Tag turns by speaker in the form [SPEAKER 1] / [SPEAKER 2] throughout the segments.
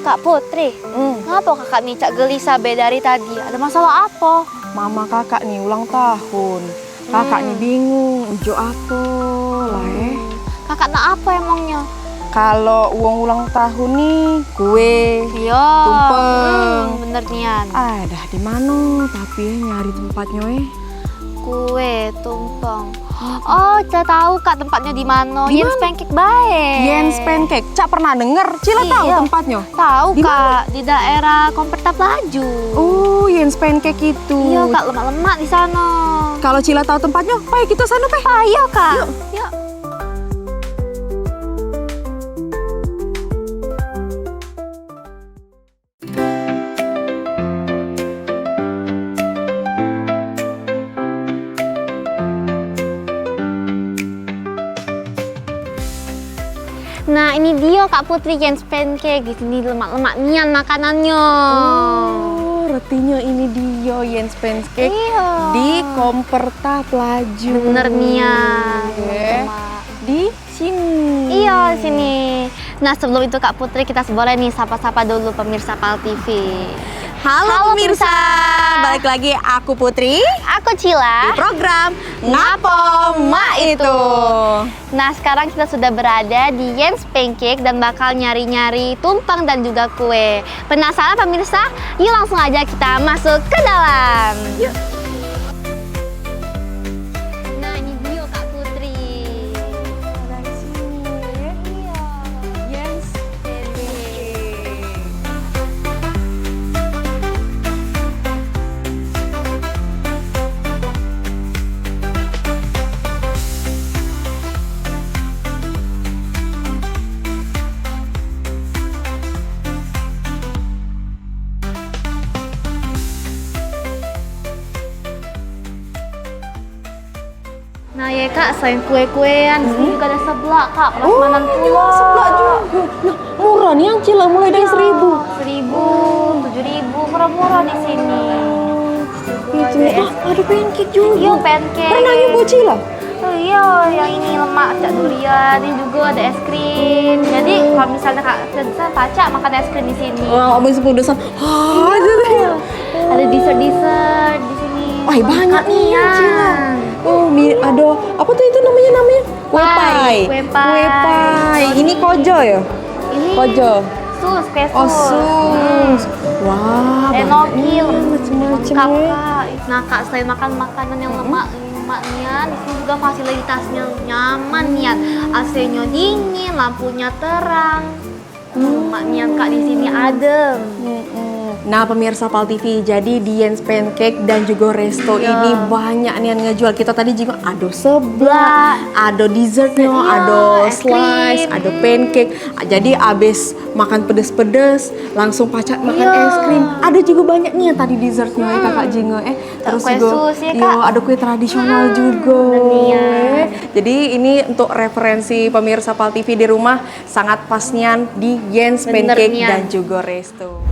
[SPEAKER 1] Kak Putri, kenapa kakak nih cak gelisah be dari tadi? Ada masalah apa?
[SPEAKER 2] Mama kakak nih ulang tahun. Kakak nih bingung, ujo apa lah
[SPEAKER 1] Kakak nak apa emangnya?
[SPEAKER 2] Kalau uang ulang tahun nih, kue,
[SPEAKER 1] Iya,
[SPEAKER 2] tumpeng.
[SPEAKER 1] bener nian.
[SPEAKER 2] Dah di mana? Tapi nyari tempatnya
[SPEAKER 1] Kue, tumpeng. Oh, saya tahu Kak tempatnya di mana.
[SPEAKER 2] Di
[SPEAKER 1] Jens
[SPEAKER 2] mana?
[SPEAKER 1] Pancake baik.
[SPEAKER 2] Jens Pancake. Cak pernah denger? Cila tahu
[SPEAKER 1] Iya.
[SPEAKER 2] tempatnya?
[SPEAKER 1] Tahu
[SPEAKER 2] Di
[SPEAKER 1] Kak, di daerah Komperta Pelaju.
[SPEAKER 2] Oh, Jens Pancake itu.
[SPEAKER 1] Iya Kak, lemak-lemak di sana.
[SPEAKER 2] Kalau Cila tahu tempatnya, Pai kita sana, Pai.
[SPEAKER 1] Ayo Kak.
[SPEAKER 2] Yuk.
[SPEAKER 1] Yuk. Nah, ini dia Kak Putri Jens Pancake. Di sini lemak-lemak nian makanannya.
[SPEAKER 2] Oh, retinya ini dia Jens Pancake
[SPEAKER 1] Iya.
[SPEAKER 2] di Komperta Pelaju.
[SPEAKER 1] Bener nian.
[SPEAKER 2] Oke. Di sini.
[SPEAKER 1] Iya, di sini. Nah, sebelum itu Kak Putri, kita boleh nih sapa-sapa dulu pemirsa PAL TV.
[SPEAKER 2] Halo pemirsa, balik lagi aku Putri
[SPEAKER 1] Aku Cila.
[SPEAKER 2] di program Ngapo Mak Itu.
[SPEAKER 1] Nah, sekarang kita sudah berada di Jens Pancake dan bakal nyari-nyari tumpeng dan juga kue. Penasaran pemirsa? Yuk langsung aja kita masuk ke dalam.
[SPEAKER 2] Yuk.
[SPEAKER 1] Nah, ini dia Kak Putri.
[SPEAKER 2] Dari sini.
[SPEAKER 1] Iya.
[SPEAKER 2] Jens
[SPEAKER 1] Nah ya Kak, selain kue-kuean, di sini juga ada seblak Kak, prasmanan pulau.
[SPEAKER 2] sebelah juga. Nah, murah nih yang Cila, mulai dari 1.000.
[SPEAKER 1] 1.000, 7.000, murah-murah di sini.
[SPEAKER 2] Itu ada pancake juga.
[SPEAKER 1] Iya, pancake.
[SPEAKER 2] Pernah nyoba Cila?
[SPEAKER 1] Oh iya, yang ini lemak cak durian, ini juga ada es krim. Jadi kalau misalnya Kak bisa Paca makan es krim di sini.
[SPEAKER 2] Wah, abis pedesan.
[SPEAKER 1] Iya. Ada dessert-dessert di sini.
[SPEAKER 2] Wah, banyak nih ya,
[SPEAKER 1] Iya.
[SPEAKER 2] Cila. Oh, ada apa tuh itu namanya? Kue pai.
[SPEAKER 1] Kue pai.
[SPEAKER 2] Kue pai. Ini kojo ya?
[SPEAKER 1] Ini
[SPEAKER 2] Kojo.
[SPEAKER 1] sus, kue sus.
[SPEAKER 2] Oh, sus. Wah,
[SPEAKER 1] Enoki,
[SPEAKER 2] macam-macam
[SPEAKER 1] lengkap
[SPEAKER 2] ya.
[SPEAKER 1] Kak. Nah Kak, selain makan makanan yang lemak nian, di sini juga fasilitasnya nyaman nian. AC-nya dingin, lampunya terang. Lemak nian Kak, di sini adem.
[SPEAKER 2] Nah pemirsa PAL TV, jadi di Jens Pancake dan juga resto
[SPEAKER 1] Iya.
[SPEAKER 2] ini banyak nih yang ngejual. Kita tadi juga ada seblak, ada dessertnya,
[SPEAKER 1] Iya,
[SPEAKER 2] ada
[SPEAKER 1] es
[SPEAKER 2] slice,
[SPEAKER 1] krim.
[SPEAKER 2] ada pancake. Jadi abis makan pedes-pedes, langsung Paca makan
[SPEAKER 1] Iya.
[SPEAKER 2] es krim. Ada juga banyak nih yang tadi dessertnya kakak Jingo. Terus
[SPEAKER 1] kue
[SPEAKER 2] juga,
[SPEAKER 1] sus ya,
[SPEAKER 2] iya,
[SPEAKER 1] Kak.
[SPEAKER 2] ada kue tradisional juga.
[SPEAKER 1] bener.
[SPEAKER 2] Jadi ini untuk referensi pemirsa PAL TV di rumah sangat pas nian di Jens
[SPEAKER 1] Bener,
[SPEAKER 2] Pancake
[SPEAKER 1] nian.
[SPEAKER 2] dan juga resto.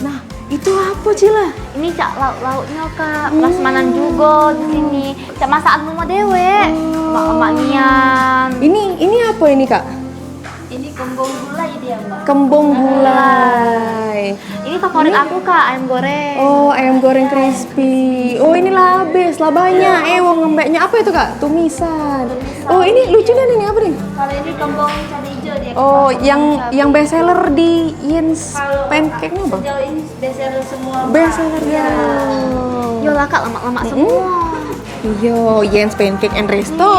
[SPEAKER 2] Nah, itu apa Cila?
[SPEAKER 1] Ini Cak lauk-lauknya Kak, prasmanan juga di sini. Cak masakan rumah dewe. Mak nian.
[SPEAKER 2] Ini apa ini Kak?
[SPEAKER 1] Ini kembung gulai dia Mbak.
[SPEAKER 2] Kembung gulai.
[SPEAKER 1] Ini favorit aku Kak, ayam goreng.
[SPEAKER 2] Oh, ayam goreng crispy. Oh, ini labes, labanya. Wong ngembeknya apa itu Kak? Tumisan. Oh, ini lucunya ini apa nih?
[SPEAKER 1] Kalau ini kembung cabai hijau dia.
[SPEAKER 2] Oh, yang best seller di Jens Pancake-nya apa?
[SPEAKER 1] Sejauh ini best seller semua. Mbak.
[SPEAKER 2] Best seller ya.
[SPEAKER 1] Yolah Kak, lemak-lemak semua.
[SPEAKER 2] Iya, Jens Pancake and Resto.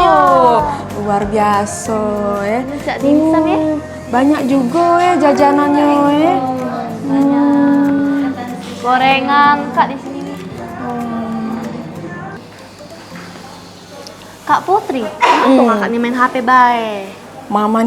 [SPEAKER 2] Luar biasa ya.
[SPEAKER 1] Ini Cak dimsum ya.
[SPEAKER 2] Banyak juga ya jajanannya ya.
[SPEAKER 1] Gorengan Kak di sini nih. Kak Putri, kenapa kakak nih main HP bae?
[SPEAKER 2] Mama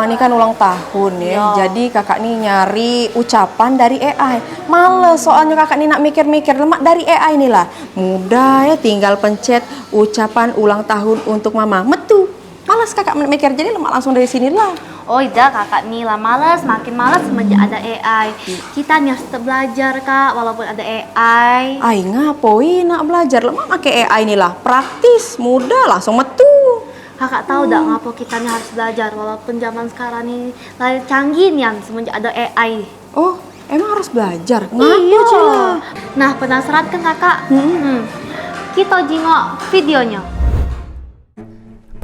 [SPEAKER 2] nih kan ulang tahun ya.
[SPEAKER 1] Iya.
[SPEAKER 2] Jadi kakak nih nyari ucapan dari AI. Males soalnya kakak nih nak mikir-mikir, lemak dari AI nih lah. Mudah ya, tinggal pencet ucapan ulang tahun untuk mama. Metu. Malah malas kakak mikir, jadi lemak langsung dari sinilah.
[SPEAKER 1] Oh iya kakak nih lah makin males semenjak ada AI. Kita nih harus tetap belajar kak walaupun ada AI.
[SPEAKER 2] Ai ngapain nak belajar, lemak pakai AI inilah, praktis, mudah, langsung metu.
[SPEAKER 1] Kakak tahu dak ngapa kita nih harus belajar walaupun zaman sekarang nih lagi canggih nih semenjak ada AI.
[SPEAKER 2] Oh, emang harus belajar? Ngapa
[SPEAKER 1] Iya.
[SPEAKER 2] Cila?
[SPEAKER 1] Nah penasaran kan kakak? Kita jengok videonya.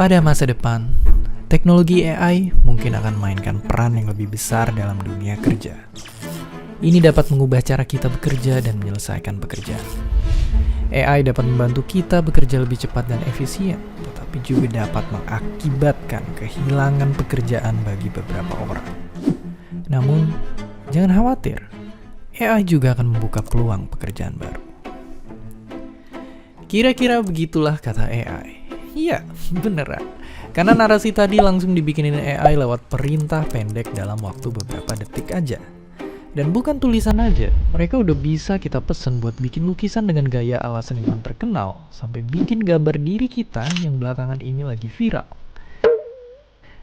[SPEAKER 3] Pada masa depan, teknologi AI mungkin akan memainkan peran yang lebih besar dalam dunia kerja. Ini dapat mengubah cara kita bekerja dan menyelesaikan pekerjaan. AI dapat membantu kita bekerja lebih cepat dan efisien, tetapi juga dapat mengakibatkan kehilangan pekerjaan bagi beberapa orang. Namun, jangan khawatir, AI juga akan membuka peluang pekerjaan baru. Kira-kira begitulah kata AI. Iya, beneran. Karena narasi tadi langsung dibikinin AI lewat perintah pendek dalam waktu beberapa detik aja. Dan bukan tulisan aja, mereka udah bisa kita pesen buat bikin lukisan dengan gaya ala seniman terkenal, sampai bikin gambar diri kita yang belakangan ini lagi viral.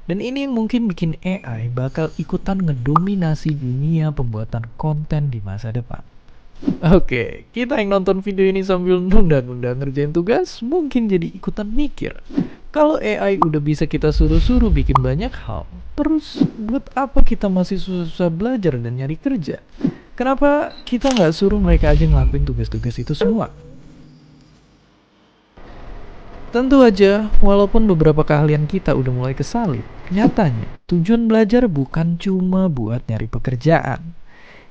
[SPEAKER 3] Dan ini yang mungkin bikin AI bakal ikutan ngedominasi dunia pembuatan konten di masa depan. Oke, kita yang nonton video ini sambil nunda-nunda ngerjain tugas mungkin jadi ikutan mikir. Kalau AI udah bisa kita suruh-suruh bikin banyak hal, terus buat apa kita masih susah-susah belajar dan nyari kerja? Kenapa kita nggak suruh mereka aja ngelakuin tugas-tugas itu semua? Tentu aja, walaupun beberapa keahlian kita udah mulai kesalip, nyatanya tujuan belajar bukan cuma buat nyari pekerjaan.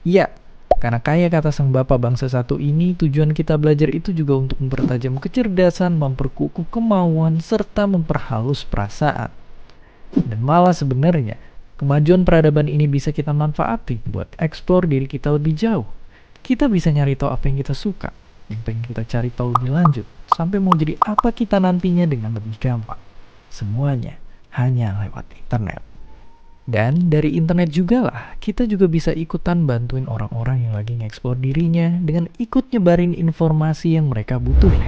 [SPEAKER 3] Ya, karena kaya kata sang bapak bangsa satu ini, tujuan kita belajar itu juga untuk mempertajam kecerdasan, memperkukuh kemauan, serta memperhalus perasaan. Dan malah sebenarnya, kemajuan peradaban ini bisa kita manfaatin buat eksplor diri kita lebih jauh. Kita bisa nyari tahu apa yang kita suka, yang pengen kita cari tahu lebih lanjut, sampai mau jadi apa kita nantinya dengan lebih gampang. Semuanya hanya lewat internet. Dan dari internet juga lah, kita juga bisa ikutan bantuin orang-orang yang lagi nge-explore dirinya dengan ikut nyebarin informasi yang mereka butuhin.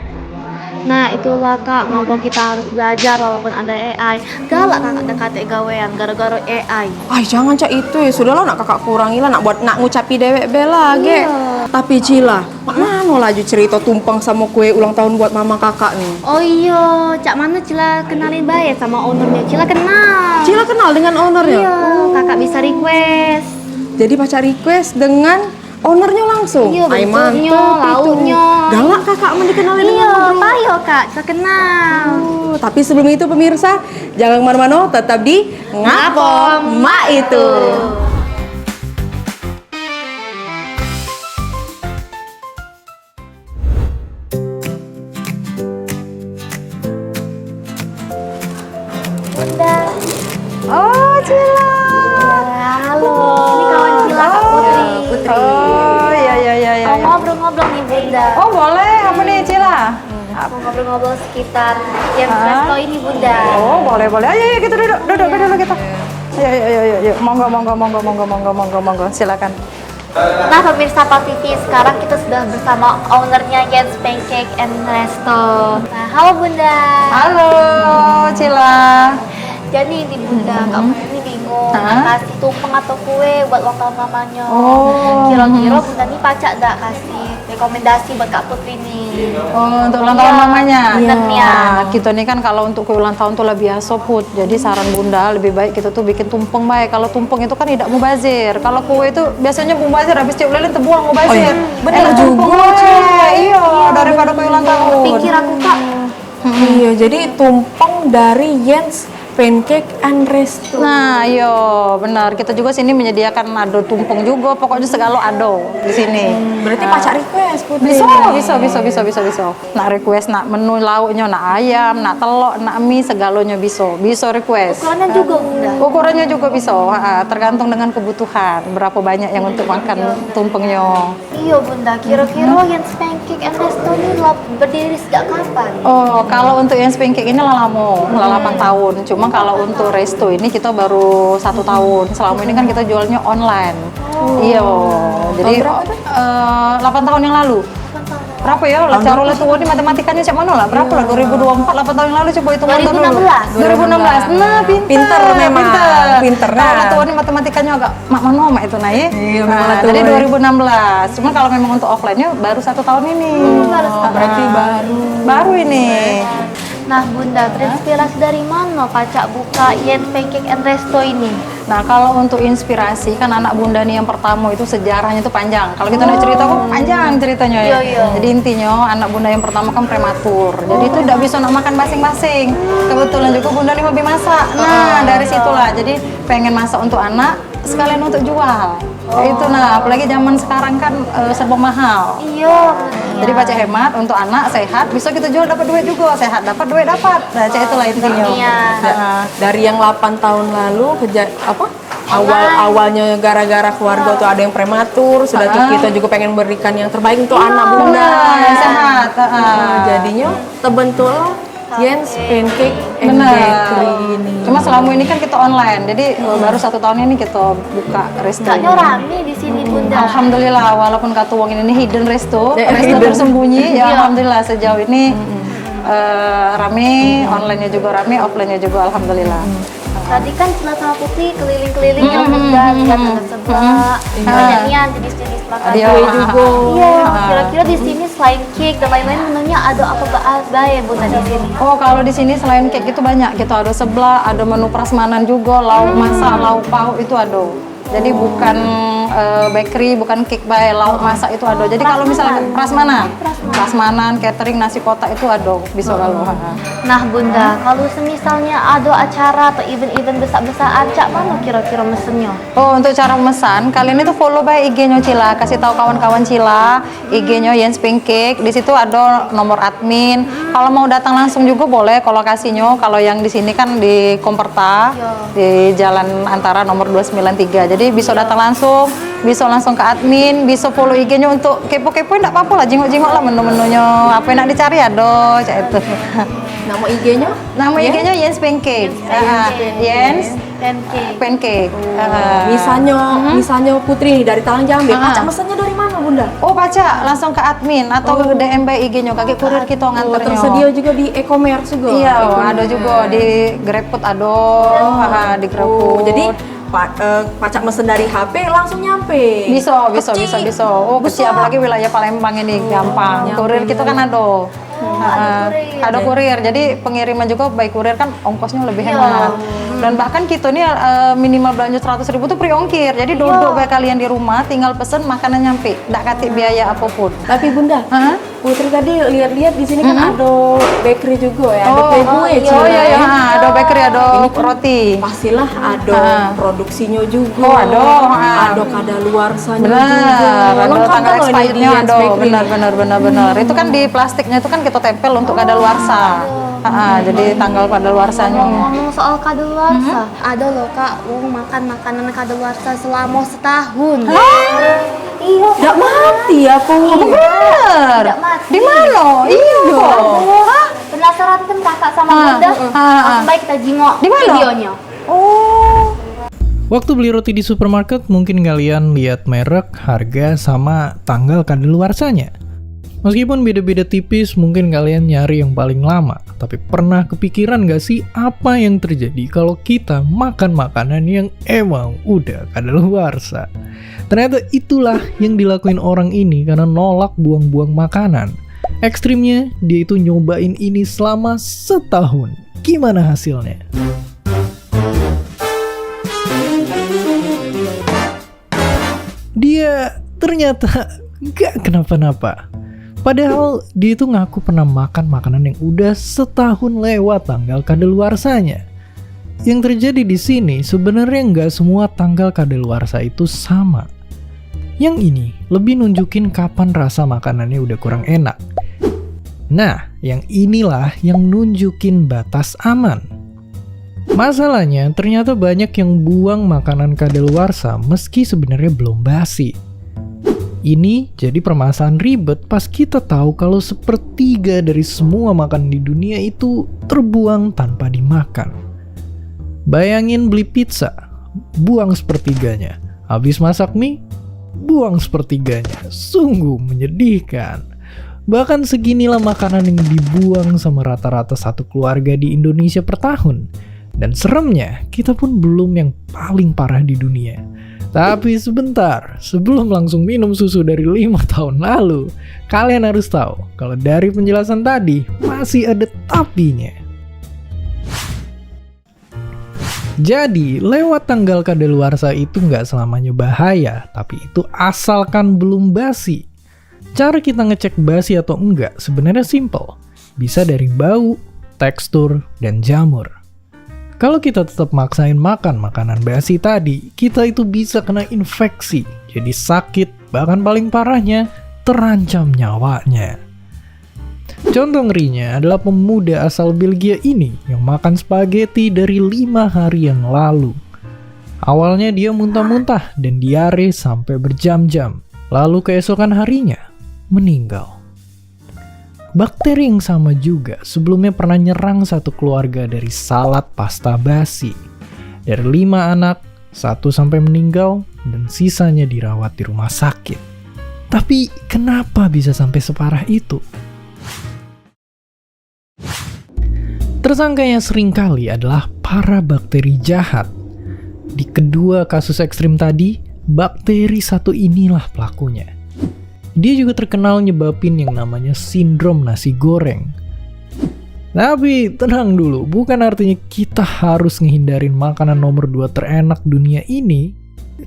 [SPEAKER 1] Nah itulah kak, ngapa kita harus belajar walaupun ada AI. Galak kakak dekat gawean gara-gara AI.
[SPEAKER 2] Ay jangan cak itu ya, sudahlah nak kakak kurangilah, nak ngucapi dewek bela ge.
[SPEAKER 1] Iya.
[SPEAKER 2] Tapi Cila, mana laju cerita tumpeng sama kue ulang tahun buat mama kakak nih.
[SPEAKER 1] Oh iya, cak mana Cila kenalin baik sama ownernya. Cila kenal.
[SPEAKER 2] Cila kenal dengan ownernya?
[SPEAKER 1] Iya, kakak bisa request.
[SPEAKER 2] Jadi pacar request dengan ownernya langsung?
[SPEAKER 1] Iya,
[SPEAKER 2] Ay,
[SPEAKER 1] bentuknya,
[SPEAKER 2] mantep itu.
[SPEAKER 1] lauknya.
[SPEAKER 2] Galak kakak mau dikenalin
[SPEAKER 1] Iya,
[SPEAKER 2] dengan ownernya.
[SPEAKER 1] payo kak, Cila kenal.
[SPEAKER 2] Tapi sebelum itu pemirsa, jangan kemana-mana, tetap di Ngapo Mak Itu.
[SPEAKER 1] Bunda.
[SPEAKER 2] Oh, Cila.
[SPEAKER 1] Halo. Ini kawan Cila, Kak Putri.
[SPEAKER 2] Oh, ya.
[SPEAKER 1] Mau ngobrol-ngobrol nih Bunda.
[SPEAKER 2] Oh, boleh. Apa nih, Cila?
[SPEAKER 1] Mau ngobrol-ngobrol sekitar yang resto ini Bunda.
[SPEAKER 2] Oh, boleh. Ayo, kita duduk dulu kita. Ayo. Monggo. Silakan.
[SPEAKER 1] Nah pemirsa Pak TV, sekarang kita sudah bersama ownernya Jens Pancake and Resto. Nah, halo Bunda.
[SPEAKER 2] Halo, Cila.
[SPEAKER 1] Jadi nih Bunda, kamu ini bingung kasih tumpeng atau kue buat ulang tahun mamanya.
[SPEAKER 2] Oh.
[SPEAKER 1] Kira-kira Bunda nih pacak nggak kasih rekomendasi buat Kak Putri nih?
[SPEAKER 4] Oh, untuk ulang tahun
[SPEAKER 1] Iya,
[SPEAKER 4] mamanya?
[SPEAKER 1] benernya.
[SPEAKER 4] Nah, kita nih kan kalau untuk kue ulang tahun tuh lebih biasa Put. Jadi saran bunda lebih baik kita tuh bikin tumpeng baik. Kalau tumpeng itu kan tidak mubazir. Kalau kue itu biasanya mubazir, habis tiup lilin terbuang mubazir.
[SPEAKER 2] Bener
[SPEAKER 4] tumpeng
[SPEAKER 2] juga,
[SPEAKER 4] aja.
[SPEAKER 2] Cek.
[SPEAKER 4] Iya, daripada kue ulang tahun.
[SPEAKER 1] Pikir aku Kak.
[SPEAKER 2] Iya, jadi tumpeng dari Jens Pancake and Resto.
[SPEAKER 4] Nah, iya benar. Kita juga sini menyediakan ado tumpeng juga. Pokoknya segala ado di sini.
[SPEAKER 2] Berarti pacar request Putri.
[SPEAKER 4] Bisa. Nak request, nak menu lauknya, nak ayam, nak telur, nak mie, segalanya bisa. Bisa request.
[SPEAKER 1] Ukurannya juga Bunda.
[SPEAKER 4] Ukurannya juga bisa, tergantung dengan kebutuhan. Berapa banyak yang untuk makan tumpengnya.
[SPEAKER 1] Iya Bunda, kira-kira Jens Pancake and Resto ini berdiri sejak kapan?
[SPEAKER 4] Oh, kalau untuk yang pancake ini lama, 8 tahun. Cuma kalau untuk resto ini kita baru 1 tahun. Selama ini kan kita jualnya online. Iya, jadi 8 tahun yang lalu.
[SPEAKER 1] 8 tahun.
[SPEAKER 4] berapa ya lah cara lah tua ini matematikanya cak mana lah berapa lah 2024 8 tahun yang lalu coba hitung dulu 2016 nah
[SPEAKER 2] Pinter memang. Pinter, nah.
[SPEAKER 4] kalau tua ini matematikanya agak mak mano itu nah ya
[SPEAKER 2] Iya,
[SPEAKER 4] nah,
[SPEAKER 2] memang
[SPEAKER 4] jadi
[SPEAKER 2] tua.
[SPEAKER 4] 2016 cuman kalau memang untuk offline-nya baru 1 tahun ini
[SPEAKER 2] Berarti
[SPEAKER 4] baru ini.
[SPEAKER 1] Nah Bunda, terinspirasi dari mana Pacak buka Yen Pancake and Resto ini?
[SPEAKER 4] Nah kalau untuk inspirasi kan anak bunda nih yang pertama itu sejarahnya itu panjang. Kalau kita nak cerita kok panjang ceritanya ya.
[SPEAKER 1] Iya, iya.
[SPEAKER 4] Jadi intinya anak bunda yang pertama kan prematur. Jadi itu tidak bisa nak makan masing-masing. Kebetulan juga bunda ini hobi masak. Nah dari situlah. Jadi pengen masak untuk anak sekalian untuk jual. Itu nah apalagi zaman sekarang kan serba mahal.
[SPEAKER 1] Iya.
[SPEAKER 4] Jadi baca hemat untuk anak sehat, bisa kita jual dapat duit juga, sehat dapat duit dapat. Nah, itulah intinya.
[SPEAKER 1] Iya.
[SPEAKER 4] Nah,
[SPEAKER 2] Dari yang 8 tahun lalu awalnya gara-gara keluarga tuh ada yang prematur, sudah tuh kita juga pengen berikan yang terbaik untuk anak bunda.
[SPEAKER 4] yang sehat.
[SPEAKER 2] Nah, jadinya terbentuk Jens Pancake and Bakery ini.
[SPEAKER 4] Cuma selama ini kan kita online, jadi baru 1 tahun ini kita buka resto.
[SPEAKER 1] Kayaknya rame di sini Bunda.
[SPEAKER 4] Alhamdulillah, walaupun kata uang ini hidden resto, resto
[SPEAKER 2] hidden.
[SPEAKER 4] tersembunyi. Ya alhamdulillah sejauh ini rame, online-nya juga rame, offline-nya juga alhamdulillah.
[SPEAKER 1] Tadi kan Cina sama Putri keliling-keliling ya Bunda, lihat ada sebelah banyaknya jenis-jenis makanan.
[SPEAKER 4] Ada juga.
[SPEAKER 1] Iya, kira-kira di sini selain cake dan lain-lain menunya ada apa aja ya Bunda di sini?
[SPEAKER 4] Oh kalau di sini selain cake itu banyak, kita ada sebelah, ada menu prasmanan juga, lauk masak, lauk pauk itu ada. Jadi bukan bakery, bukan cake by lauk masak itu ada. Jadi kalau misalnya prasmanan, catering, nasi kotak itu ada, bisa kalau.
[SPEAKER 1] Nah Bunda, kalau semisalnya ada acara atau event-event besar-besar acak mana kira-kira mesennya?
[SPEAKER 4] Oh untuk cara memesan, kalian itu follow by IG-nya Cila, kasih tahu kawan-kawan Cila, IG-nya Jens Pancake. Di situ ada nomor admin. Kalau mau datang langsung juga boleh, kalau lokasinya. Kalau yang di sini kan di Komperta, di Jalan Antara nomor 293. Jadi bisa datang langsung, bisa langsung ke admin, bisa follow IG-nya untuk kepo-kepo enggak apa-apa lah, jenguk-jenguk lah menu-menunya. Apa yang nak dicari ada, cak itu.
[SPEAKER 2] Nama IG-nya?
[SPEAKER 4] Nama IG-nya Jens Pancake. Jens Pancake.
[SPEAKER 2] Misalnya Putri nih dari Talang Jambi, Pacak mesennya dari mana bunda?
[SPEAKER 4] Oh baca langsung ke admin atau ke DM by IG-nya, kakek kurir kita nganternya.
[SPEAKER 2] Tersedia juga di e-commerce juga?
[SPEAKER 4] Iya, ada juga di GrabFood ada, di GrabFood.
[SPEAKER 2] Jadi Pacak mesen dari HP langsung nyampe?
[SPEAKER 4] Bisa. Oh kecil apalagi wilayah Palembang ini gampang. Kurir kita kan ada. Ada kurir, jadi pengiriman juga by kurir kan ongkosnya lebih hemat. Dan bahkan kita nih minimal belanja 100.000 tuh free ongkir. Jadi duduk baik kalian di rumah, tinggal pesen makanan nyampe, nggak katik biaya apapun.
[SPEAKER 2] Tapi bunda, Putri tadi lihat-lihat di sini kan ada bakery juga ya, ada kue
[SPEAKER 4] iya, ada bakery, ada roti.
[SPEAKER 2] Pastilah ada produksinya juga.
[SPEAKER 4] Oh,
[SPEAKER 2] ada kadaluarsanya juga.
[SPEAKER 4] Benar, ada tanggal
[SPEAKER 2] loh ini di
[SPEAKER 4] expirednya
[SPEAKER 2] Jens
[SPEAKER 4] ada.
[SPEAKER 2] Bakery.
[SPEAKER 4] Benar. Itu kan di plastiknya itu kan kita tempel untuk kadaluarsa. Jadi tanggal kadaluarsanya.
[SPEAKER 1] Ngomong soal kadaluarsa, ada loh Kak, makan makanan kadaluarsa selama setahun. Iya.
[SPEAKER 2] Nggak mati ya, Put?
[SPEAKER 4] Benar.
[SPEAKER 1] Tidak mati.
[SPEAKER 4] Di mana? Iya.
[SPEAKER 1] Penasaran kan kakak sama Bunda? Langsung baik kita jengok
[SPEAKER 4] Di mana?
[SPEAKER 1] videonya.
[SPEAKER 4] Oh.
[SPEAKER 3] Waktu beli roti di supermarket, mungkin kalian lihat merek, harga, sama tanggal kadaluarsanya. Meskipun beda-beda tipis, mungkin kalian nyari yang paling lama. Tapi pernah kepikiran gak sih apa yang terjadi kalau kita makan makanan yang emang udah kadaluarsa? Ternyata itulah yang dilakuin orang ini karena nolak buang-buang makanan. Ekstrimnya, dia itu nyobain ini selama setahun. Gimana hasilnya? Dia ternyata gak kenapa-napa. Padahal dia itu ngaku pernah makan makanan yang udah setahun lewat tanggal kadaluarsanya. Yang terjadi di sini sebenarnya nggak semua tanggal kadaluarsa itu sama. Yang ini lebih nunjukin kapan rasa makanannya udah kurang enak. Nah, yang inilah yang nunjukin batas aman. Masalahnya ternyata banyak yang buang makanan kadaluarsa meski sebenarnya belum basi. Ini jadi permasalahan ribet pas kita tahu kalau sepertiga dari semua makanan di dunia itu terbuang tanpa dimakan. Bayangin beli pizza, buang sepertiganya. Habis masak mie, buang sepertiganya. Sungguh menyedihkan. Bahkan seginilah makanan yang dibuang sama rata-rata satu keluarga di Indonesia per tahun. Dan seremnya, kita pun belum yang paling parah di dunia. Tapi sebentar, sebelum langsung minum susu dari 5 tahun lalu, kalian harus tahu kalau dari penjelasan tadi masih ada tapinya. Jadi, lewat tanggal kadaluarsa itu nggak selamanya bahaya, tapi itu asalkan belum basi. Cara kita ngecek basi atau enggak sebenarnya simple. Bisa dari bau, tekstur, dan jamur. Kalau kita tetap maksain makan makanan basi tadi, kita itu bisa kena infeksi, jadi sakit, bahkan paling parahnya, terancam nyawanya. Contoh ngerinya adalah pemuda asal Belgia ini yang makan spaghetti dari 5 hari yang lalu. Awalnya dia muntah-muntah dan diare sampai berjam-jam, lalu keesokan harinya meninggal. Bakteri yang sama juga sebelumnya pernah nyerang satu keluarga dari salad pasta basi. Dari 5 anak, 1 sampai meninggal dan sisanya dirawat di rumah sakit. Tapi kenapa bisa sampai separah itu? Tersangkanya seringkali adalah para bakteri jahat. Di kedua kasus ekstrim tadi, bakteri satu inilah pelakunya. Dia juga terkenal nyebabin yang namanya sindrom nasi goreng. Tapi tenang dulu, bukan artinya kita harus ngehindarin makanan nomor 2 terenak dunia ini.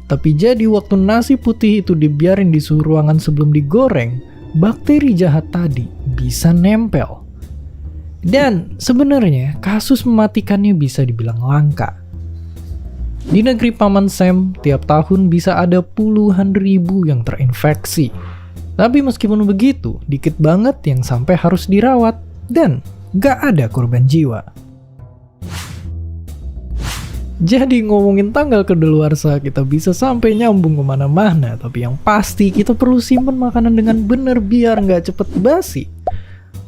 [SPEAKER 3] Tapi jadi waktu nasi putih itu dibiarin di suhu ruangan sebelum digoreng, bakteri jahat tadi bisa nempel. Dan sebenarnya kasus mematikannya bisa dibilang langka. Di negeri Paman Sam, tiap tahun bisa ada puluhan ribu yang terinfeksi. Tapi meskipun begitu, dikit banget yang sampai harus dirawat dan gak ada korban jiwa. Jadi ngomongin tanggal kadaluarsa kita bisa sampai nyambung kemana-mana, tapi yang pasti kita perlu simpen makanan dengan bener biar gak cepet basi.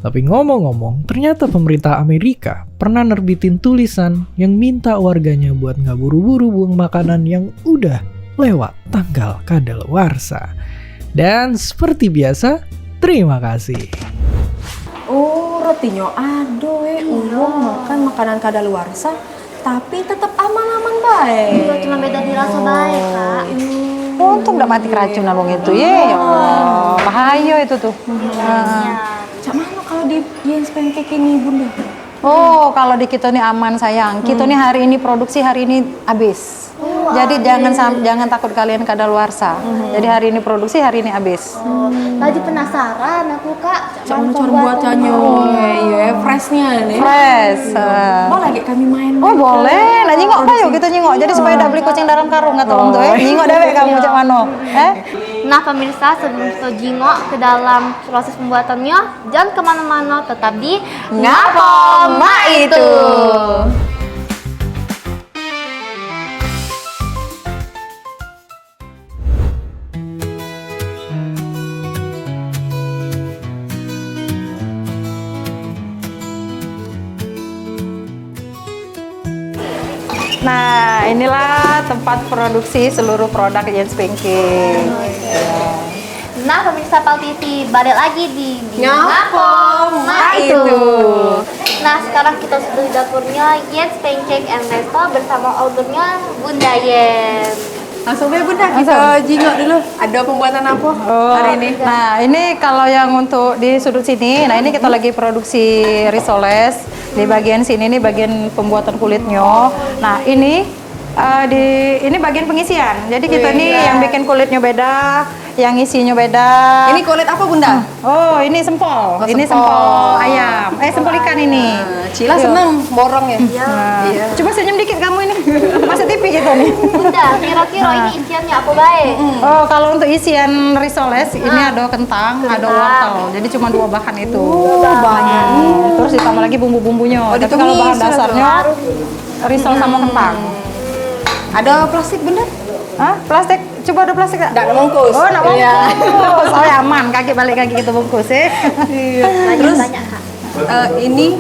[SPEAKER 3] Tapi ngomong-ngomong, ternyata pemerintah Amerika pernah nerbitin tulisan yang minta warganya buat gak buru-buru buang makanan yang udah lewat tanggal kadaluarsa. Dan seperti biasa, terima kasih.
[SPEAKER 2] Oh, rotinya uang makan makanan kadaluarsa, tapi tetap aman-aman baik.
[SPEAKER 1] Iya, cuma beda di rasa baik, Kak.
[SPEAKER 4] Untung gak mati keracunan wong itu ya Allah. Bahaya itu tuh.
[SPEAKER 2] Cak mana kalau di Jens Pancake ini bunda?
[SPEAKER 4] Oh, kalau di kita ini aman sayang. Kita ini hari ini produksi, hari ini habis. Jadi jangan takut kalian kadaluarsa. Jadi hari ini produksi, hari ini habis.
[SPEAKER 1] Tadi penasaran aku, Kak.
[SPEAKER 2] Cak mana cara buatannya? Iya, freshnya nih.
[SPEAKER 4] Fresh.
[SPEAKER 2] Mau lagi kami main.
[SPEAKER 4] Oh boleh, nah nyingok kayo kita nyingok. Jadi supaya tidak beli kucing dalam karung atau tolong tuh nyingok dewek kamu cak mano.
[SPEAKER 1] Nah pemirsa, sebelum kita jingok ke dalam proses pembuatannya, jangan kemana-mana, tetap di Ngapo Mak Itu.
[SPEAKER 4] Nah inilah tempat produksi seluruh produk Jens Pancake.
[SPEAKER 1] Nah pemirsa Pal TV, balik lagi di
[SPEAKER 2] Ngapo Mak
[SPEAKER 1] Itu. Nah sekarang kita sudah di dapurnya Jens Pancake and Resto bersama ownernya Bunda Yen.
[SPEAKER 2] Langsung deh bunda, kita jingok dulu. Ada pembuatan apa hari ini?
[SPEAKER 4] Nah ini kalau yang untuk di sudut sini, nah ini kita lagi produksi risoles. Di bagian sini nih bagian pembuatan kulitnya. Nah ini ini bagian pengisian. Jadi kita nih yang bikin kulitnya beda, yang isinya beda.
[SPEAKER 2] Ini kulit apa bunda?
[SPEAKER 4] Oh ini sempol. Ini sempol ayam. Sempol ikan ini.
[SPEAKER 2] Cila seneng borong ya.
[SPEAKER 4] Iya. Coba senyum dikit kamu ini. Masih tipis gitu nih.
[SPEAKER 1] Bunda, kira-kira ini isiannya apa baik?
[SPEAKER 4] Oh, kalau untuk isian risoles ini ada kentang, ada wortel. Jadi cuma 2 bahan itu.
[SPEAKER 2] Banyak.
[SPEAKER 4] Terus ditambah lagi bumbu-bumbunya. Tapi kalau bahan dasarnya risol sama kentang.
[SPEAKER 2] Ada plastik bunda?
[SPEAKER 4] Hah? Plastik? Coba ada plastik nggak?
[SPEAKER 2] Nggak bungkus.
[SPEAKER 4] Oh, nggak bungkus. Oh, ya aman. Kaki balik kaki kita bungkus ya.
[SPEAKER 2] Terus
[SPEAKER 1] Banyak, Kak.
[SPEAKER 2] ini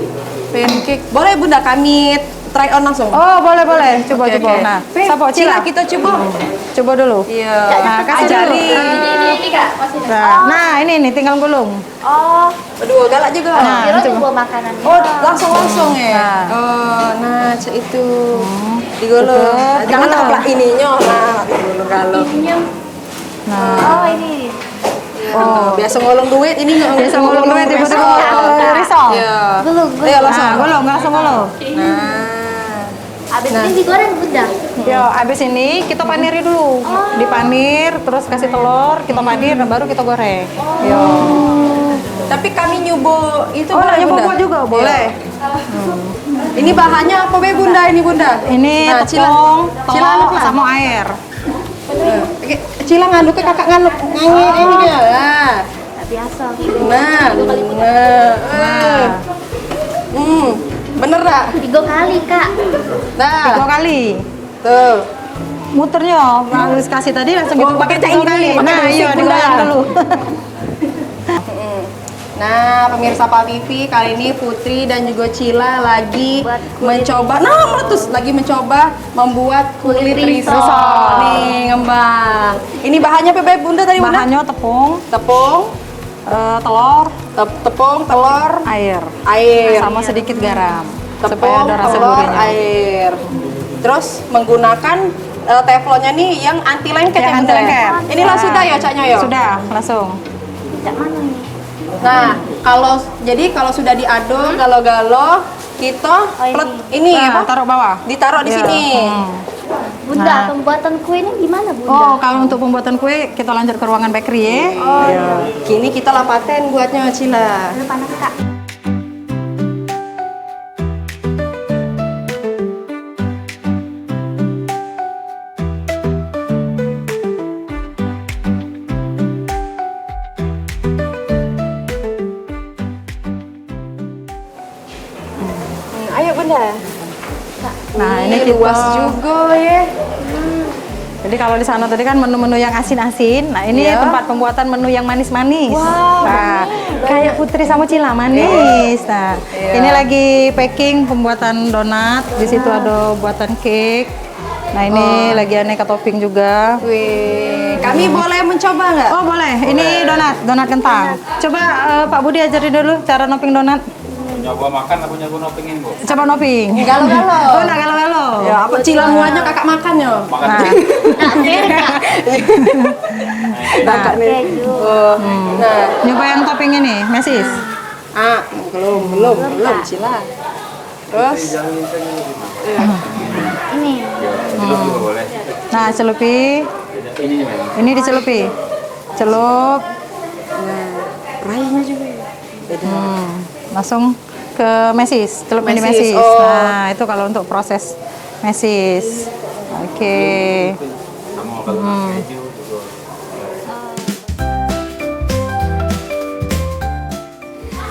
[SPEAKER 2] pancake. Boleh bunda kami try on langsung.
[SPEAKER 4] Oh, boleh. Coba.
[SPEAKER 2] Oke, oke.
[SPEAKER 4] Nah,
[SPEAKER 2] Beb,
[SPEAKER 4] Sapo
[SPEAKER 2] Cila,
[SPEAKER 4] Cila.
[SPEAKER 2] kita coba.
[SPEAKER 4] Coba dulu.
[SPEAKER 2] Iya.
[SPEAKER 4] Nah, kasih
[SPEAKER 2] Ajari.
[SPEAKER 4] dulu.
[SPEAKER 1] Ini Kak, kasih.
[SPEAKER 4] Nah, ini tinggal gulung.
[SPEAKER 1] Oh,
[SPEAKER 2] Aduh, galak juga.
[SPEAKER 4] Nah,
[SPEAKER 1] kira
[SPEAKER 4] coba.
[SPEAKER 1] juga makanan.
[SPEAKER 2] Oh, langsung ya.
[SPEAKER 4] Nah.
[SPEAKER 2] Oh, nah itu digulung.
[SPEAKER 4] Betul.
[SPEAKER 2] Jangan
[SPEAKER 4] Digulung.
[SPEAKER 2] tak ininya. Nah, digulung kalau.
[SPEAKER 1] Oh, ini.
[SPEAKER 2] Oh, biasa ngolong duit ini
[SPEAKER 4] Biasa ngulung duit tiba-tiba risol.
[SPEAKER 2] Iya.
[SPEAKER 1] Gulung.
[SPEAKER 2] Ayo langsung.
[SPEAKER 4] Nah, gulung, langsung gulung.
[SPEAKER 2] Nah.
[SPEAKER 1] Abis ini digoreng Bunda.
[SPEAKER 4] Yo, abis ini kita paniri dulu. Dipanir, terus kasih telur, kita panir, baru kita goreng. Yo.
[SPEAKER 2] Tapi kami nyubo itu
[SPEAKER 4] Oh,
[SPEAKER 2] boleh,
[SPEAKER 4] nyoba
[SPEAKER 2] Bunda?
[SPEAKER 4] buah juga boleh.
[SPEAKER 2] Ini bahannya apa be Bunda ini Bunda?
[SPEAKER 4] Ini
[SPEAKER 2] Nah,
[SPEAKER 4] tepung,
[SPEAKER 2] Cila
[SPEAKER 4] telur,
[SPEAKER 2] lah.
[SPEAKER 4] sama air.
[SPEAKER 2] Oke, Cila ngaduk ke kakak ngaduk. Ini dia. Nah.
[SPEAKER 1] Tak biasa.
[SPEAKER 2] Nah. Bener tak?
[SPEAKER 1] 3 kali Kak.
[SPEAKER 2] Nah.
[SPEAKER 4] 3 kali.
[SPEAKER 2] Tuh.
[SPEAKER 4] Muternya harus kasih tadi langsung gitu
[SPEAKER 2] pakai
[SPEAKER 4] tiga
[SPEAKER 2] teknik
[SPEAKER 4] kali.
[SPEAKER 2] ini, pakai
[SPEAKER 4] Nah,
[SPEAKER 2] musik,
[SPEAKER 4] iya
[SPEAKER 2] Bunda.
[SPEAKER 4] digoyang dulu.
[SPEAKER 2] Nah, pemirsa Pak Vivi, kali ini Putri dan juga Cila lagi
[SPEAKER 1] Buat kulit
[SPEAKER 2] mencoba, nah meletus lagi mencoba membuat kulit risol. Nih, ngembang. Ini bahannya apa Beb, Bunda tadi Bunda?
[SPEAKER 4] Bahannya tepung,
[SPEAKER 2] Tepung,
[SPEAKER 4] telur,
[SPEAKER 2] tepung, telur,
[SPEAKER 4] air,
[SPEAKER 2] air.
[SPEAKER 4] sama sedikit garam supaya
[SPEAKER 2] Tepung,
[SPEAKER 4] ada rasa
[SPEAKER 2] telur,
[SPEAKER 4] gurihnya.
[SPEAKER 2] air. Terus menggunakan teflonnya nih yang anti lengket
[SPEAKER 4] Yang
[SPEAKER 2] ya,
[SPEAKER 4] anti
[SPEAKER 2] Bunda?
[SPEAKER 4] lengket.
[SPEAKER 2] Inilah sudah ya Caknya ya?
[SPEAKER 4] Sudah, langsung.
[SPEAKER 1] Cak mana nih?
[SPEAKER 2] Nah, kalau sudah diaduk galo-galo, kita ini
[SPEAKER 4] Nah,
[SPEAKER 2] apa?
[SPEAKER 4] taruh bawah.
[SPEAKER 2] Ditaruh di
[SPEAKER 4] Iya.
[SPEAKER 2] sini.
[SPEAKER 1] Bunda,
[SPEAKER 4] Nah.
[SPEAKER 1] pembuatan kue ini gimana Bunda?
[SPEAKER 4] Oh, kalau untuk pembuatan kue kita lanjut ke ruangan bakery ya.
[SPEAKER 2] Kini kita lah paten buatnya Cila.
[SPEAKER 1] Ini panas Kak.
[SPEAKER 2] Ayo Bunda.
[SPEAKER 4] Nah, ini kita
[SPEAKER 2] luas juga ya.
[SPEAKER 4] Jadi kalau di sana tadi kan menu-menu yang asin-asin, nah ini
[SPEAKER 2] Iya.
[SPEAKER 4] tempat pembuatan menu yang manis-manis. Nah, kayak Putri sama Cila manis. Nah, ini lagi packing pembuatan donat. Di situ ada buatan cake. Nah, ini lagi aneka topping juga.
[SPEAKER 2] Wih, kami boleh mencoba nggak?
[SPEAKER 4] Oh boleh, ini donat kentang. Coba Pak Budi ajarin dulu cara noping donat.
[SPEAKER 5] Nyoba makan apa nyoba nopingin, Bu?
[SPEAKER 4] Coba noping.
[SPEAKER 2] Galo-galo.
[SPEAKER 4] Oh, nah galo-galo.
[SPEAKER 2] Ya, apa Cila muanya kakak makan ya?
[SPEAKER 5] Makan
[SPEAKER 4] Nah,
[SPEAKER 1] Kak, fair Kak.
[SPEAKER 2] Kakak nih.
[SPEAKER 1] Keju.
[SPEAKER 2] Oh, nah,
[SPEAKER 4] nyoba yang topping ini, mesis.
[SPEAKER 2] belum Cila. Terus
[SPEAKER 1] Ini.
[SPEAKER 5] celup juga boleh.
[SPEAKER 4] Nah, celupi.
[SPEAKER 5] Ini memang.
[SPEAKER 4] Ini dicelupi. Celup.
[SPEAKER 2] rainya juga.
[SPEAKER 4] Langsung ke mesis, celup ini
[SPEAKER 2] Mesis,
[SPEAKER 4] mesis.
[SPEAKER 2] oh.
[SPEAKER 4] Nah, itu kalau untuk proses mesis. Oke.
[SPEAKER 5] Kamu kalau keju juga.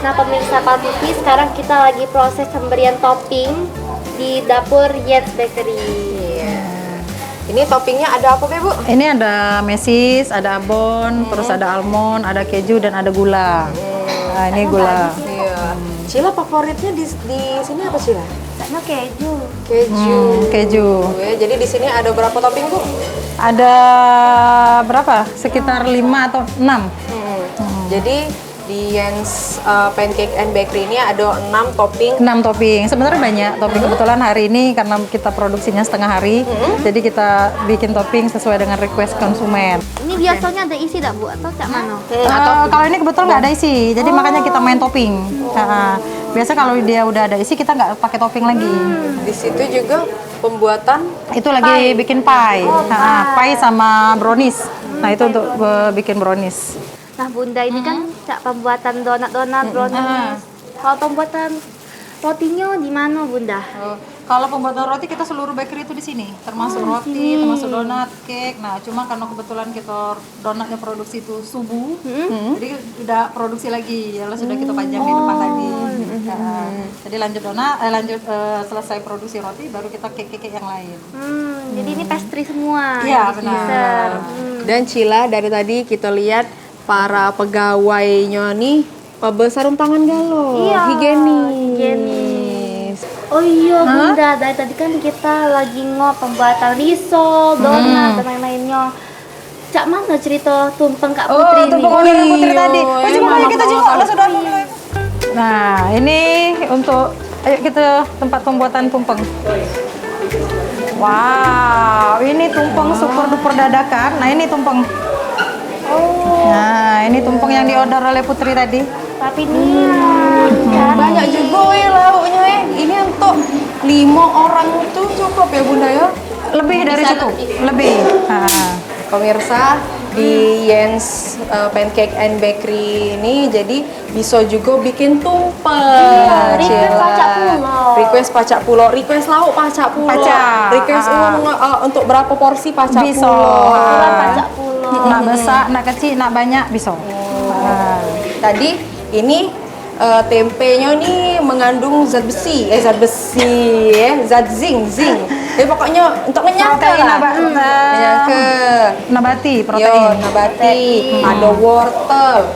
[SPEAKER 1] Nah pemirsa Pak Vivi, sekarang kita lagi proses pemberian topping di dapur Yens Bakery.
[SPEAKER 2] Ini toppingnya ada apa Bu?
[SPEAKER 4] Ini ada mesis, ada abon, terus ada almond, ada keju dan ada gula. Nah, ini gula.
[SPEAKER 2] Iya. Cila favoritnya di sini apa Cila?
[SPEAKER 1] Karena keju.
[SPEAKER 2] Keju.
[SPEAKER 4] Keju.
[SPEAKER 2] Oke, jadi di sini ada berapa topping Bu?
[SPEAKER 4] Ada berapa? Sekitar 5 atau 6.
[SPEAKER 2] Jadi di Yens Pancake and Bakery ini ada 6 topping.
[SPEAKER 4] 6 topping. Sebenarnya banyak topping. Kebetulan hari ini karena kita produksinya setengah hari, jadi kita bikin topping sesuai dengan request konsumen.
[SPEAKER 1] Ini biasanya ada isi tak Bu? Atau cak mana?
[SPEAKER 4] Kalau ini kebetulan nggak ada isi, jadi makanya kita main topping. Nah, biasa kalau dia udah ada isi kita nggak pakai topping lagi.
[SPEAKER 2] Di situ juga pembuatan
[SPEAKER 4] Itu lagi bikin pie. Nah, pie sama brownies. Nah, itu untuk bikin brownies.
[SPEAKER 1] Nah Bunda ini kan cak pembuatan donat-donat, brownies. Kalau pembuatan rotinya di mana Bunda?
[SPEAKER 4] Kalau pembuatan roti kita seluruh bakery itu di sini, termasuk roti, termasuk donat, cake. Nah, cuma karena kebetulan kita donatnya produksi itu subuh, jadi udah produksi lagi, ya sudah kita pajang di depan tadi. Nah, jadi lanjut donat, selesai produksi roti, baru kita cake yang lain.
[SPEAKER 1] Jadi ini pastry semua.
[SPEAKER 4] Iya,
[SPEAKER 1] yang
[SPEAKER 4] benar.
[SPEAKER 1] dessert.
[SPEAKER 2] dan Cila dari tadi kita lihat para pegawainya nih sarung tangan galau,
[SPEAKER 1] Iya,
[SPEAKER 2] higienis.
[SPEAKER 1] Oh iya Bunda, dari tadi kan kita lagi pembuatan risol, donat dan lain-lainnya. Cak mana cerita tumpeng Kak Putri ini?
[SPEAKER 4] tumpeng modern Putri tadi. Oh, coba
[SPEAKER 2] emang
[SPEAKER 4] ayo kita
[SPEAKER 2] mau
[SPEAKER 4] jenguk
[SPEAKER 2] makan.
[SPEAKER 4] lah saudara. Nah, ini untuk ayo kita tempat pembuatan tumpeng. Wow, ini tumpeng super duper dadakan. Nah, ini tumpeng.
[SPEAKER 1] Oh,
[SPEAKER 4] Nah, ini tumpeng yang diorder oleh Putri tadi.
[SPEAKER 1] tapi niat.
[SPEAKER 2] Banyak juga ya lauknya ya. Ini untuk 5 orang tuh cukup ya Bunda ya.
[SPEAKER 4] Lebih dari cukup. Lebih. Nah.
[SPEAKER 2] Pemirsa di Jens Pancake and Bakery ini jadi bisa juga bikin tumpeng.
[SPEAKER 1] Request
[SPEAKER 2] Cila.
[SPEAKER 1] pacak pulo.
[SPEAKER 2] Request pacak pulo, request lauk pacak pulo.
[SPEAKER 4] Pacak.
[SPEAKER 2] Request uang untuk berapa porsi pacak
[SPEAKER 4] Bisa.
[SPEAKER 2] pulo.
[SPEAKER 1] Pulang pacak pulo.
[SPEAKER 4] Nak besar, nak kecil, nak banyak bisa. Nah.
[SPEAKER 2] Tadi ini tempenya nih mengandung zat besi, zat zinc. Pokoknya untuk ngenyangka
[SPEAKER 4] Protein
[SPEAKER 2] lah. Ngenyangka.
[SPEAKER 4] Nabati,
[SPEAKER 2] Yo,
[SPEAKER 4] protein.
[SPEAKER 2] nabati, ada wortel.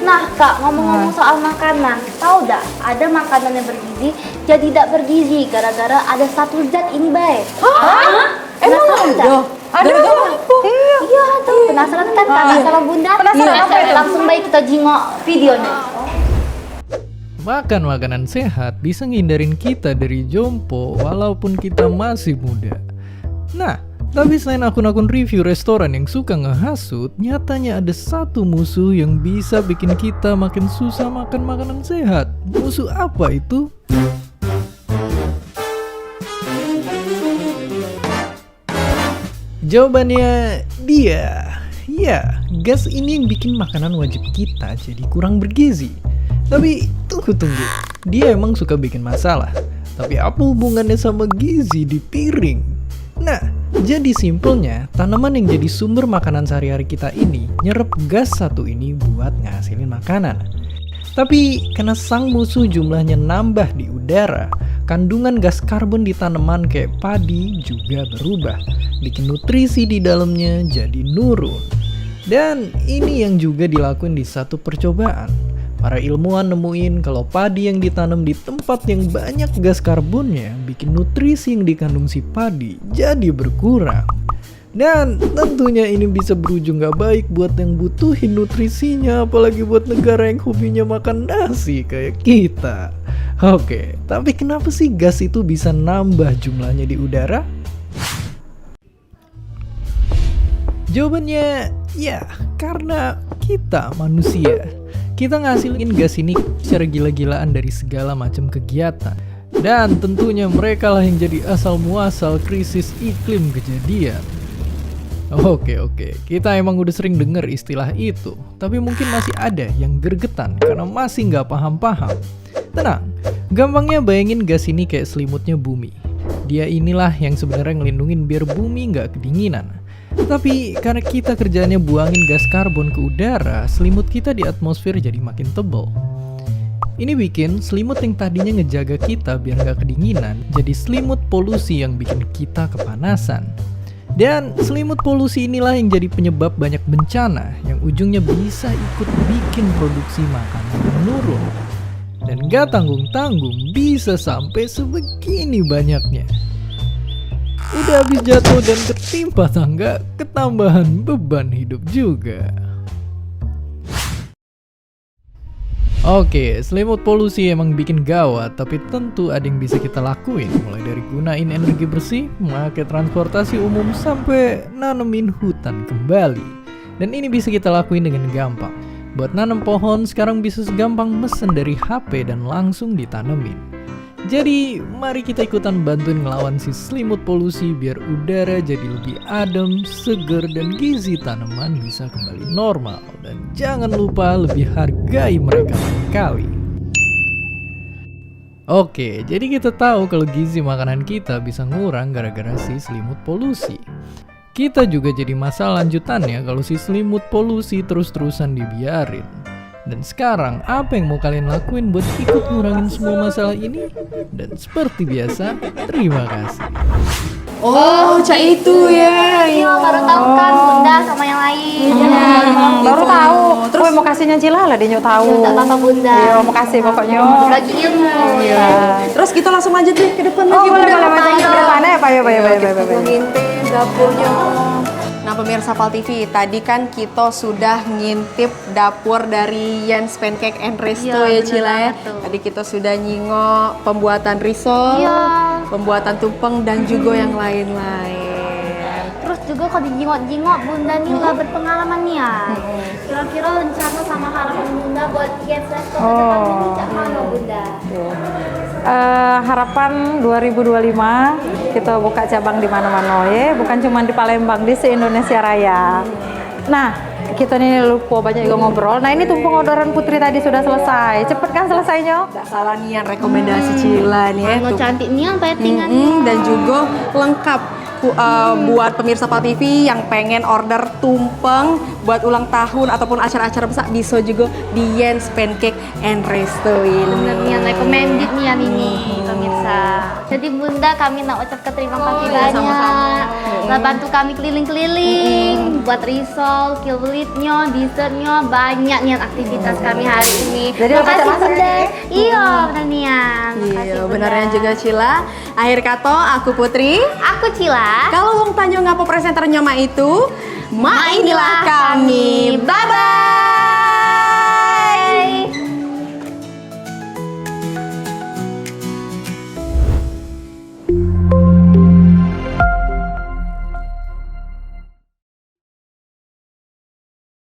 [SPEAKER 1] Nah Kak, ngomong-ngomong soal makanan, tahu dah ada makanan yang bergizi jadi tidak bergizi gara-gara ada satu zat ini baik.
[SPEAKER 2] Emang
[SPEAKER 1] Penasaran
[SPEAKER 2] ada?
[SPEAKER 1] tak?
[SPEAKER 2] Gara-gara apa?
[SPEAKER 1] Iya tuh, penasaran kan Kakak sama Bunda?
[SPEAKER 4] Penasaran
[SPEAKER 1] Nah,
[SPEAKER 4] apa itu?
[SPEAKER 1] langsung baik kita jengok videonya.
[SPEAKER 3] Makan makanan sehat bisa ngindarin kita dari jompo walaupun kita masih muda. Nah, tapi selain akun-akun review restoran yang suka ngehasut, nyatanya ada satu musuh yang bisa bikin kita makin susah makan makanan sehat. Musuh apa itu? Jawabannya dia. Ya, gas ini yang bikin makanan wajib kita jadi kurang bergizi. Tapi tunggu. Dia emang suka bikin masalah. Tapi apa hubungannya sama gizi di piring? Nah, jadi simpelnya tanaman yang jadi sumber makanan sehari-hari kita ini nyerap gas satu ini buat ngasilin makanan. Tapi karena sang musuh jumlahnya nambah di udara, kandungan gas karbon di tanaman kayak padi juga berubah, bikin nutrisi di dalamnya jadi nurun. Dan ini yang juga dilakuin di satu percobaan. Para ilmuwan nemuin kalau padi yang ditanam di tempat yang banyak gas karbonnya bikin nutrisi yang dikandung si padi jadi berkurang. Dan tentunya ini bisa berujung gak baik buat yang butuhin nutrisinya, apalagi buat negara yang hobinya makan nasi kayak kita. Oke, tapi kenapa sih gas itu bisa nambah jumlahnya di udara? Jawabannya ya, karena kita manusia. Kita ngasilin gas ini secara gila-gilaan dari segala macam kegiatan. Dan tentunya mereka lah yang jadi asal muasal krisis iklim kejadian. Oke, kita emang udah sering denger istilah itu. Tapi mungkin masih ada yang gergetan karena masih nggak paham-paham. Tenang, gampangnya bayangin gas ini kayak selimutnya bumi. Dia inilah yang sebenarnya ngelindungin biar bumi nggak kedinginan. Tapi karena kita kerjaannya buangin gas karbon ke udara, selimut kita di atmosfer jadi makin tebal. Ini bikin selimut yang tadinya ngejaga kita biar nggak kedinginan, jadi selimut polusi yang bikin kita kepanasan. Dan selimut polusi inilah yang jadi penyebab banyak bencana yang ujungnya bisa ikut bikin produksi makanan menurun. Dan gak tanggung-tanggung bisa sampai sebegini banyaknya. Udah habis jatuh dan tertimpa tangga, ketambahan beban hidup juga. Oke, selimut polusi emang bikin gawat, tapi tentu ada yang bisa kita lakuin. Mulai dari gunain energi bersih, memakai transportasi umum, sampai nanemin hutan kembali. Dan ini bisa kita lakuin dengan gampang. Buat nanam pohon, sekarang bisa segampang mesen dari HP dan langsung ditanemin. Jadi, mari kita ikutan bantuin ngelawan si selimut polusi biar udara jadi lebih adem, seger, dan gizi tanaman bisa kembali normal. Dan jangan lupa lebih hargai mereka lain kali. Oke, jadi kita tahu kalau gizi makanan kita bisa ngurang gara-gara si selimut polusi. Kita juga jadi masalah lanjutannya kalau si selimut polusi terus-terusan dibiarin. Dan sekarang, apa yang mau kalian lakuin buat ikut ngurangin semua masalah ini? Dan seperti biasa, terima kasih.
[SPEAKER 2] Oh, cak itu ya.
[SPEAKER 1] Iya, baru tahu kan Bunda sama yang lain.
[SPEAKER 4] Baru tahu. Terus mau kasihnya Cila lah dia tahu.
[SPEAKER 1] Tak apa bunda.
[SPEAKER 4] Iya, mau kasih pokoknya.
[SPEAKER 1] Bagi ilmu.
[SPEAKER 2] Terus kita langsung lanjut deh ke depan
[SPEAKER 4] Oh,
[SPEAKER 2] lagi.
[SPEAKER 4] boleh
[SPEAKER 2] Bunda.
[SPEAKER 4] boleh macam depan ya, Pak ya, Pak ya, Pak ya, Pak ya.
[SPEAKER 2] Ngintip dapurnya. Nah pemirsa Pal TV, tadi kan kita sudah ngintip dapur dari Jens Pancake and Resto
[SPEAKER 1] Iya,
[SPEAKER 2] ya
[SPEAKER 1] bener
[SPEAKER 2] Cila ya.
[SPEAKER 1] banget tuh.
[SPEAKER 2] Tadi kita sudah nyingok pembuatan risol,
[SPEAKER 1] Iya.
[SPEAKER 2] pembuatan tumpeng dan juga yang lain-lain.
[SPEAKER 1] Terus juga kalau dijingok-jingok bunda nih nggak berpengalaman nih ya. Kira-kira rencana sama harapan bunda buat Jens Resto ke depan ini cak mana bunda?
[SPEAKER 4] Harapan 2025 kita buka cabang di mana-mana ya, bukan cuma di Palembang, di se-Indonesia Raya. Nah, kita nih lupa banyak juga ngobrol. Nah, ini tumpeng orderan Putri tadi sudah selesai. Cepet kan selesainya?
[SPEAKER 2] Gak salah nih yang rekomendasi Cila nih ya.
[SPEAKER 1] Mau
[SPEAKER 2] Tuh.
[SPEAKER 1] cantik nih yang pettingan.
[SPEAKER 2] Dan juga lengkap buat pemirsa Pal TV yang pengen order tumpeng buat ulang tahun ataupun acara-acara besar bisa juga di Jens Pancake and Resto
[SPEAKER 1] Bener nih yang
[SPEAKER 2] ini.
[SPEAKER 1] recommended nih yang ini pemirsa. Jadi bunda kami nak ucapkan terima kasih banyak. Telah bantu kami keliling-keliling buat risol, kibulitnya, dessertnya banyak nih aktivitas kami hari ini.
[SPEAKER 4] Jadi
[SPEAKER 1] Terima
[SPEAKER 4] lo
[SPEAKER 1] kasih
[SPEAKER 4] masak
[SPEAKER 1] bunda.
[SPEAKER 4] ya?
[SPEAKER 1] Iya benar nih Yan. Terima kasih,
[SPEAKER 2] Iya,
[SPEAKER 1] Bunda.
[SPEAKER 2] benarnya juga Cila. Akhir kata, aku Putri.
[SPEAKER 1] Aku Cila.
[SPEAKER 2] Kalau wong tanyo ngapo presenternya mak itu, mak inilah kami. Bye-bye.